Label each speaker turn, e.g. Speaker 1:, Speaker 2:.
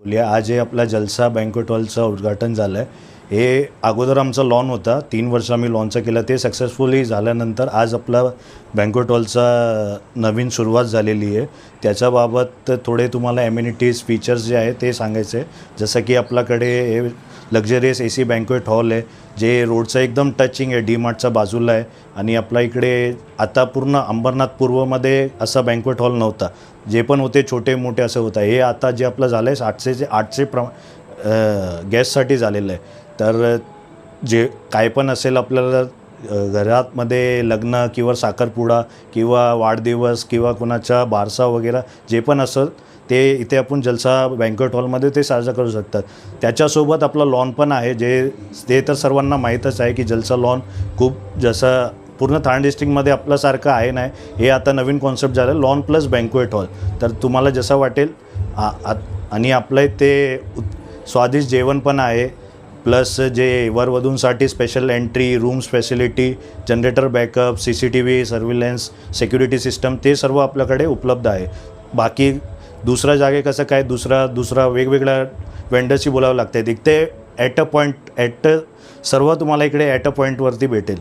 Speaker 1: आपली आज हे आपला जलसा बँक्वेट हॉलचं उद्घाटन झालं आहे. हे अगोदर आमचा लॉन होता, 3 वर्ष आम्ही लॉनचं केलं, ते सक्सेसफुली झाल्यानंतर आज आपला बँक्वेट हॉलचा नवीन सुरुवात झालेली आहे. त्याच्याबाबत थोडे तुम्हाला ॲम्युनिटीज फीचर्स जे आहे ते सांगायचे. जसं की आपल्याकडे हे लक्झरियस AC बँक्वेट हॉल आहे, जे रोडचं एकदम टचिंग आहे, DMartच्या बाजूला आहे. आणि आपल्या इकडे आता पूर्ण अंबरनाथ पूर्वमध्ये असा बँक्वेट हॉल नव्हता, जे पण होते छोटे मोठे असं होतं. हे आता जे आपलं झालं आहे 800 गेस्टसाठी झालेलं आहे. तर जे काय पण असेल आपल्याला घरामध्ये लग्न किंवा साखरपुडा किंवा वाढदिवस किंवा कोणाचा बारसा वगैरे जे पण असेल ते इथे आपण जलसा बँक्वेट हॉलमध्ये ते साजरा करू शकतात. त्याच्यासोबत आपलं लॉन पण आहे, ते तर सर्वांना माहीतच आहे की जलसा लॉन खूप जसं पूर्ण ठाणे डिस्ट्रिक्टमध्ये आपल्यासारखं आहे नाही. हे आता नवीन कॉन्सेप्ट झालं लॉन प्लस बँक्वेट हॉल. तर तुम्हाला जसं वाटेल आणि आपलं ते स्वादिष्ट जेवण पण आहे. प्लस जे वरवधूंसाठी special entry, rooms facility, generator backup, CCTV surveillance, security system ते सर्व आपल्याकडे उपलब्ध आहे. बाकी दुसऱ्या जागे कसं काय दुसरा वेगवेगळ्या वेंडर्सशी बोलावं लागतं. इथे ॲट अ पॉईंट सर्व तुम्हाला इकडे ॲट अ पॉईंटवरती भेटेल.